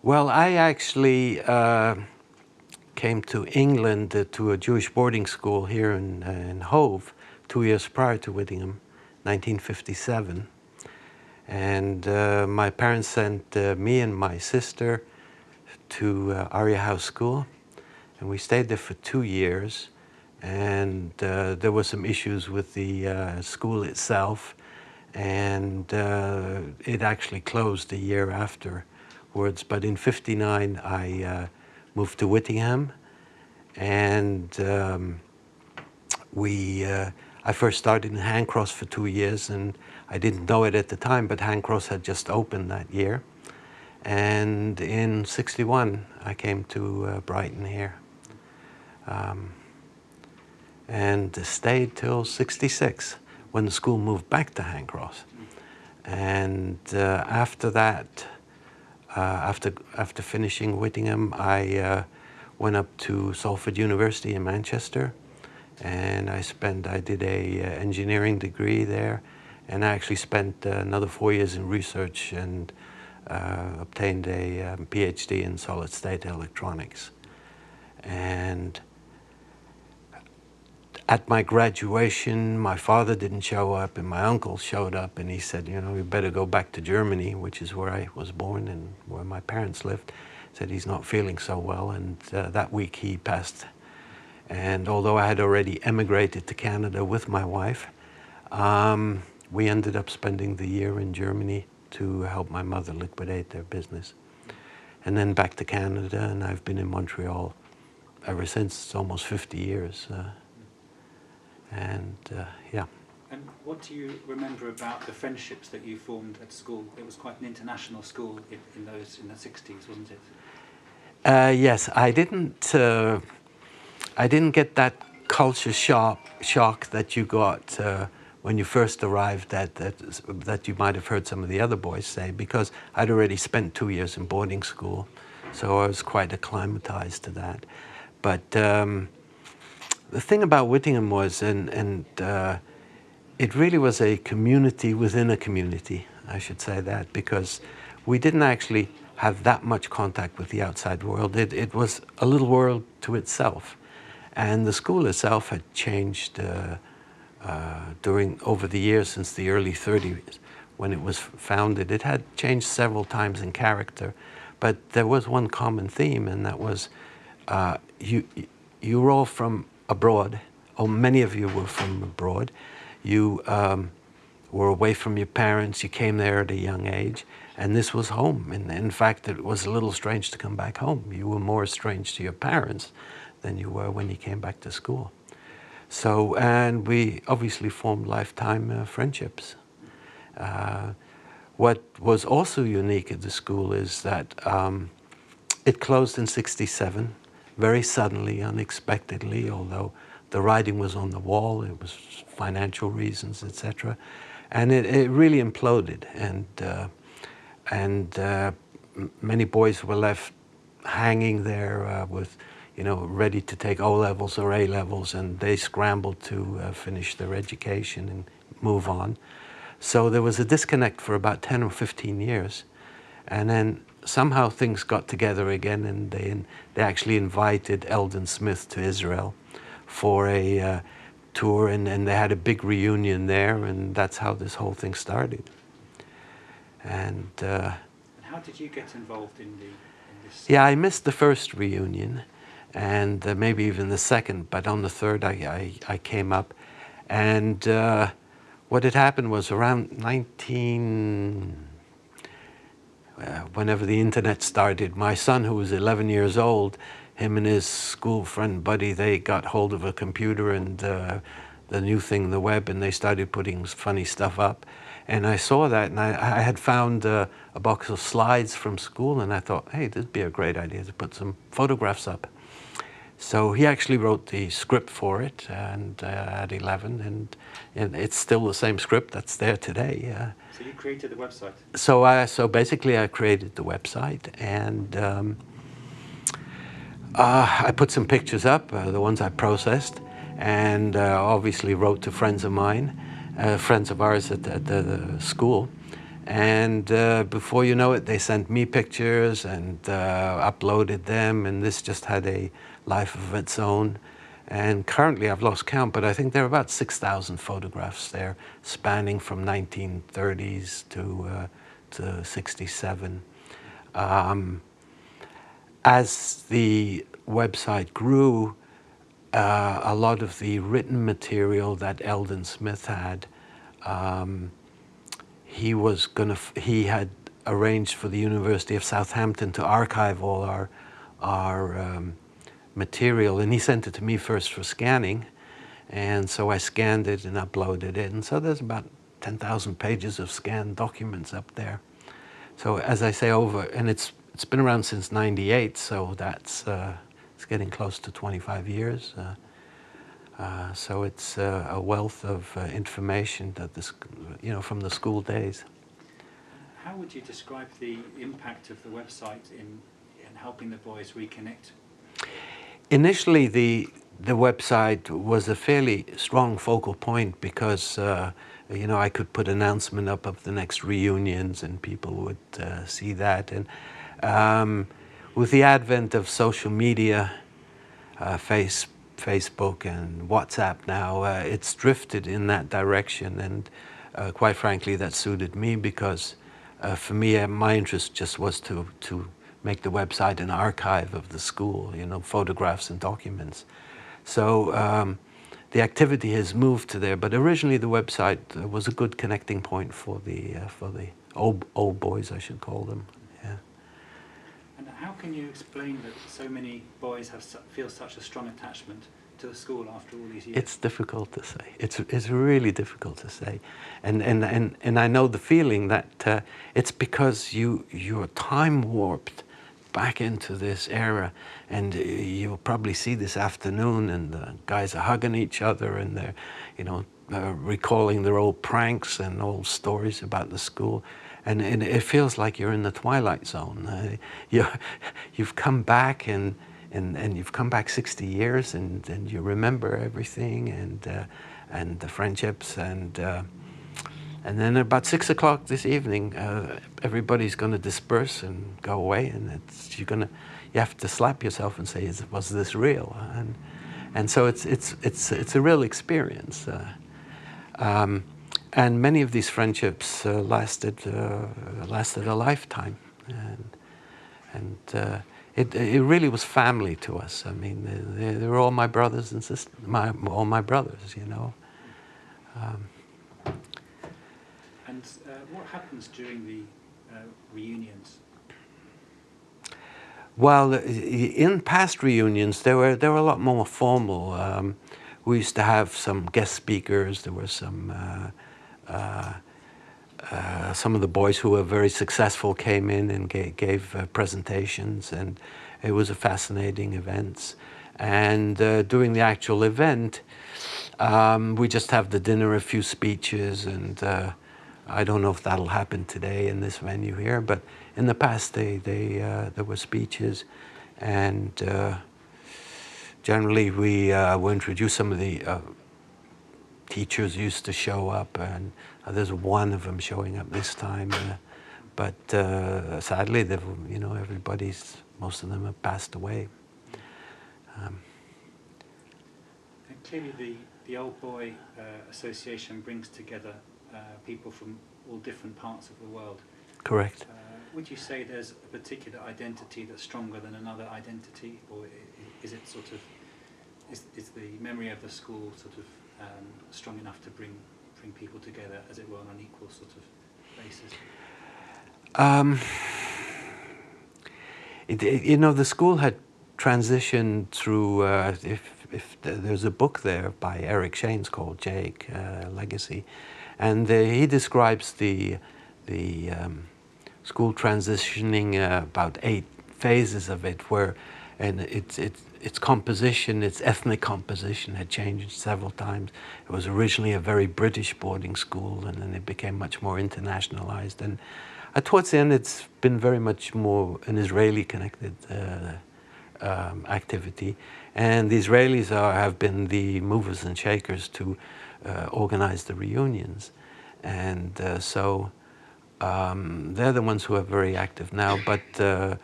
Well, I actually came to England to a Jewish boarding school here in Hove 2 years prior to Whittingham, 1957. And my parents sent me and my sister to Aria House School, and we stayed there for 2 years. And there were some issues with the school itself, and it actually closed a year afterwards. But in '59, I moved to Whittingham, and I first started in Handcross for 2 years, and I didn't know it at the time, but Handcross had just opened that year. And in '61, I came to Brighton here, and stayed till '66, when the school moved back to Handcross. And after that, after finishing Whittingham, I went up to Salford University in Manchester, and I did a engineering degree there, and I actually spent another 4 years in research and obtained a PhD in solid state electronics. And at my graduation, my father didn't show up, and my uncle showed up, and he said, you know, you better go back to Germany, which is where I was born and where my parents lived. Said he's not feeling so well, and that week he passed. And although I had already emigrated to Canada with my wife, we ended up spending the year in Germany to help my mother liquidate their business. And then back to Canada, and I've been in Montreal ever since. It's almost 50 years. Yeah. And what do you remember about the friendships that you formed at school? It was quite an international school in the 60s, wasn't it? Yes, I didn't get that culture shock that you got when you first arrived, that you might have heard some of the other boys say, because I'd already spent 2 years in boarding school, so I was quite acclimatized to that. But the thing about Whittingham was, it really was a community within a community, I should say that, because we didn't actually have that much contact with the outside world. It was a little world to itself. And the school itself had changed over the years since the early 30s when it was founded. It had changed several times in character, but there was one common theme, and that was you were all from abroad, or many of you were from abroad. You were away from your parents, you came there at a young age, and this was home. And in fact, it was a little strange to come back home. You were more strange to your parents than you were when you came back to school. So, and we obviously formed lifetime friendships. What was also unique at the school is that it closed in '67, very suddenly, unexpectedly, although the writing was on the wall. It was financial reasons, etc. And it really imploded, and many boys were left hanging there with, you know, ready to take O-levels or A-levels, and they scrambled to finish their education and move on. So there was a disconnect for about 10 or 15 years, and then somehow things got together again, and they actually invited Eldon Smith to Israel for a tour, and they had a big reunion there, and that's how this whole thing started. And how did you get involved in this? Yeah, I missed the first reunion, and maybe even the second, but on the third I came up. And what had happened was around whenever the internet started, my son, who was 11 years old, him and his school friend buddy, they got hold of a computer and the new thing, the web, and they started putting funny stuff up. And I saw that, and I had found a box of slides from school, and I thought, hey, this would be a great idea to put some photographs up. So he actually wrote the script for it, and at 11, and it's still the same script that's there today. So you created the website? So basically I created the website, and I put some pictures up, the ones I processed, and obviously wrote to friends of mine, friends of ours at the school, And before you know it, they sent me pictures and uploaded them, and this just had a life of its own. And currently, I've lost count, but I think there are about 6,000 photographs there, spanning from 1930s to 67. As the website grew, a lot of the written material that Eldon Smith had, he had arranged for the University of Southampton to archive all our material, and he sent it to me first for scanning, and so I scanned it and uploaded it, and so there's about 10,000 pages of scanned documents up there. So as I say, and it's been around since '98, so that's it's getting close to 25 years. So it's a wealth of information that from the school days. How would you describe the impact of the website in helping the boys reconnect? Initially, the website was a fairly strong focal point because I could put an announcement up of the next reunions and people would see that. And with the advent of social media, Facebook and WhatsApp now, it's drifted in that direction, and quite frankly, that suited me because for me, my interest just was to make the website an archive of the school, photographs and documents. So the activity has moved to there, but originally the website was a good connecting point for the old boys, I should call them. Yeah. And how can you explain that so many boys feel such a strong attachment to the school after all these years? It's difficult to say. It's really difficult to say, and I know the feeling that it's because you're time warped back into this era, and you'll probably see this afternoon, and the guys are hugging each other, and they're, recalling their old pranks and old stories about the school, and it feels like you're in the Twilight Zone. You've come back and you've come back 60 years, and you remember everything, and the friendships, and then about 6 o'clock this evening, everybody's going to disperse and go away, and you have to slap yourself and say, "Was this real?" And so it's a real experience, and many of these friendships lasted a lifetime, and it really was family to us. I mean, they were all my brothers and sisters, all my brothers, And what happens during the reunions? Well, in past reunions, they were a lot more formal. We used to have some guest speakers. There were some of the boys who were very successful came in and gave presentations, and it was a fascinating event. And during the actual event, we just have the dinner, a few speeches, and I don't know if that'll happen today in this venue here, but in the past there were speeches, and generally we introduce some of the teachers used to show up, and there's one of them showing up this time, but sadly, most of them have passed away. And clearly, the Old Boy Association brings together people from all different parts of the world. Correct. Would you say there's a particular identity that's stronger than another identity, or is it sort of is the memory of the school sort of strong enough to bring people together, as it were, on an equal sort of basis? The school had transitioned through. If there's a book there by Eric Shanes called Jake Legacy, and he describes the school transitioning about 8 phases of it, and its composition, its ethnic composition had changed several times. It was originally a very British boarding school, and then it became much more internationalized. And towards the end, it's been very much more an Israeli-connected activity. And the Israelis have been the movers and shakers to organize the reunions. And so They're the ones who are very active now, but the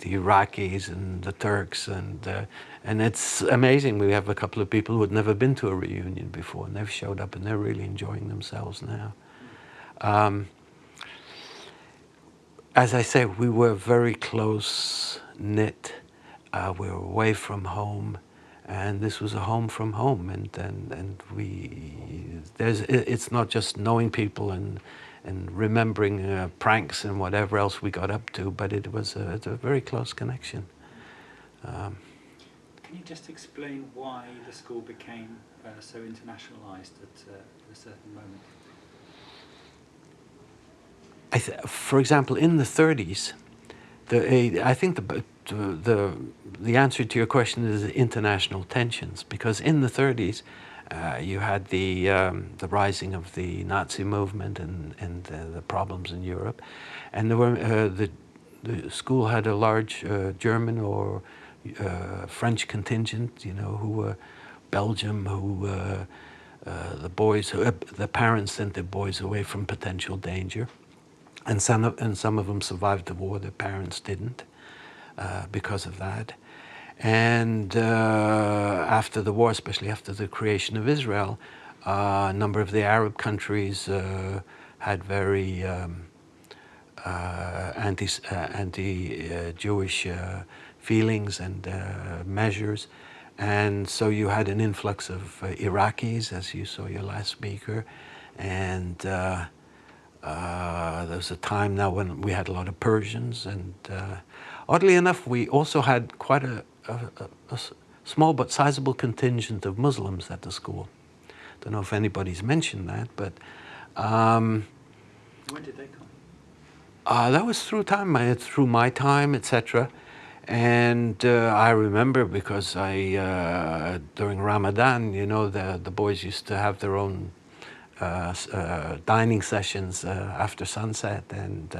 Iraqis and the Turks and it's amazing. We have a couple of people who had never been to a reunion before, and they've showed up and they're really enjoying themselves now. As I say, we were very close knit. We were away from home, and this was a home from home. And it's not just knowing people and remembering pranks and whatever else we got up to, but it's a very close connection. Can you just explain why the school became so internationalised at a certain moment? For example, in the 30s, I think the answer to your question is international tensions, because in the 30s you had the rising of the Nazi movement and the problems in Europe, and there were the school had a large German or French contingent, you know, who were Belgium, who the parents sent their boys away from potential danger. And some of them survived the war. Their parents didn't, because of that. And after the war, especially after the creation of Israel, a number of the Arab countries had very anti-Jewish feelings and measures. And so you had an influx of Iraqis, as you saw your last speaker, and there was a time now when we had a lot of Persians, and oddly enough, we also had quite a small but sizable contingent of Muslims at the school. Don't know if anybody's mentioned that, but when did they come? That was through my time, etc. And I remember, because during Ramadan, you know, the boys used to have their own dining sessions after sunset, and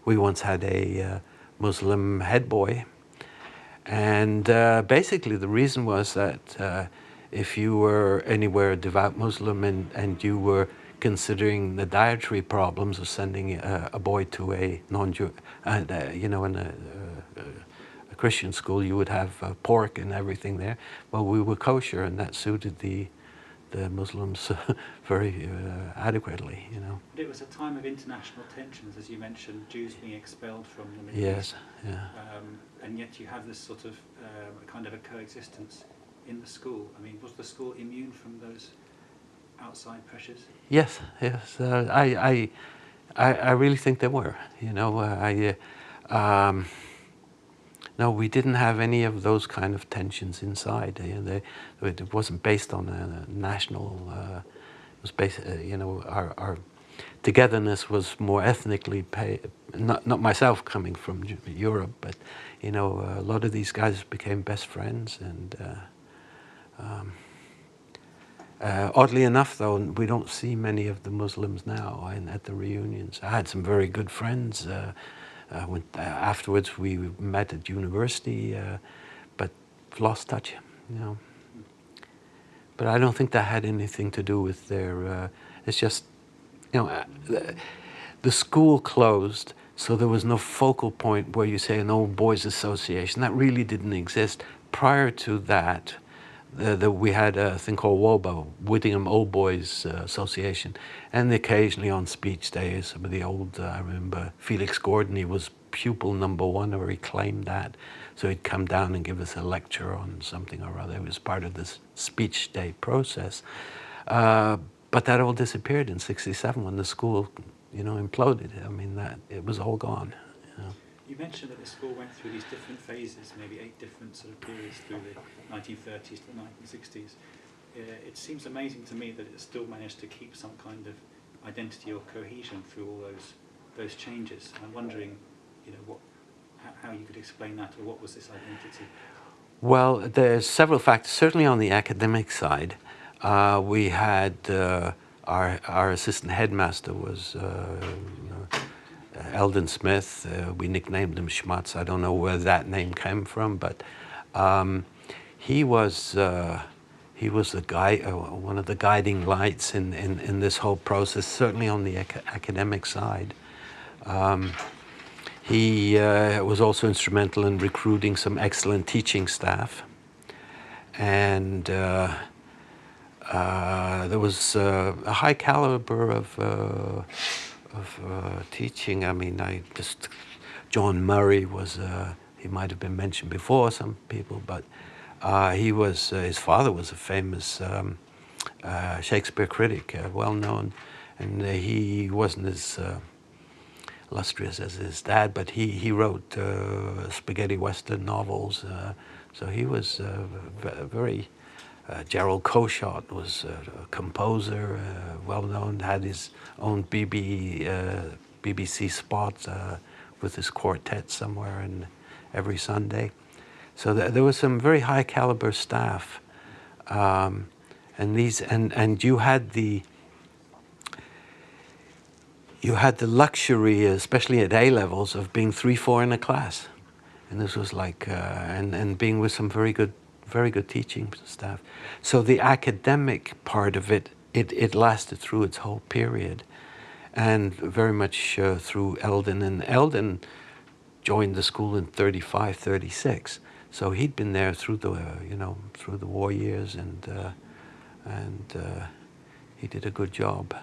we once had a Muslim head boy. And basically the reason was that if you were anywhere a devout Muslim and you were considering the dietary problems of sending a boy to a non-Jew, you know, in a Christian school, you would have pork and everything there. Well, we were kosher, and that suited the Muslims very adequately, you know. But it was a time of international tensions, as you mentioned, Jews being expelled from the Middle Yes, East. yeah. And yet you have this sort of kind of a coexistence in the school. I mean, was the school immune from those outside pressures? Yes, yes. I really think they were. You know, no, we didn't have any of those kind of tensions inside. It wasn't based on a national. It was based, you know, our togetherness was more ethnically. Not myself coming from Europe, but you know, a lot of these guys became best friends, and. Oddly enough, though, we don't see many of the Muslims now at the reunions. I had some very good friends. Afterwards, we met at university, but lost touch, you know. But I don't think that had anything to do with their. It's just, you know, the school closed, so there was no focal point where you say an old boys' association. That really didn't exist. Prior to that, we had a thing called WOBA, Whittingehame Old Boys Association, and occasionally on speech days, some of the old, I remember Felix Gordon, he was pupil #1, or he claimed that, so he'd come down and give us a lecture on something or other. It was part of this speech day process. But that all disappeared in '67 when the school, you know, imploded. I mean, it was all gone. You know. You mentioned that the school went through these different phases, maybe 8 different sort of periods through the 1930s to the 1960s. It seems amazing to me that it still managed to keep some kind of identity or cohesion through all those changes. I'm wondering, you know, how you could explain that, or what was this identity? Well, there's several factors. Certainly on the academic side, we had our assistant headmaster was Eldon Smith. We nicknamed him Schmutz. I don't know where that name came from, but he he was the guy, one of the guiding lights in this whole process, certainly on the academic side. He was also instrumental in recruiting some excellent teaching staff. And there was a high caliber of teaching. I mean, John Murray was, he might have been mentioned before, some people, but he was, his father was a famous Shakespeare critic, well known, and he wasn't as illustrious as his dad, but he wrote spaghetti western novels, so he was very, Gerald Coshot was a composer, well known, had his own BBC spot with his quartet somewhere every Sunday. So there was some very high caliber staff, and you had the luxury, especially at A levels, of being 3-4 in a class, and this was like and being with some very good teaching staff. So the academic part of it lasted through its whole period, and very much through Eldon. And Eldon joined the school in 35, 36. So he'd been there through the through the war years, and he did a good job.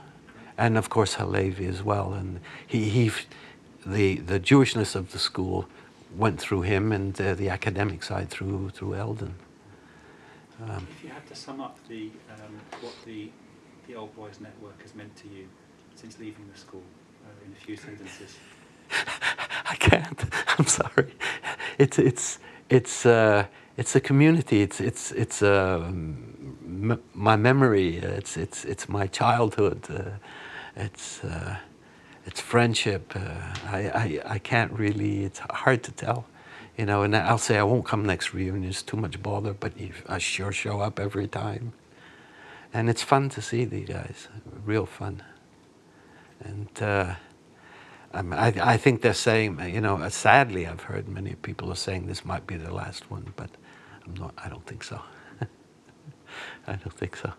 And of course Halevi as well. And the Jewishness of the school went through him, and the academic side through Eldon. If you had to sum up what the Old Boys Network has meant to you since leaving the school in a few sentences. I can't. I'm sorry. It's a community. It's my memory. It's my childhood. It's friendship. I can't really. It's hard to tell, And I'll say I won't come next reunion. It's too much bother. But I sure show up every time, and it's fun to see these guys. Real fun. And I think they're saying, sadly, I've heard many people are saying this might be the last one, but I don't think so. I don't think so.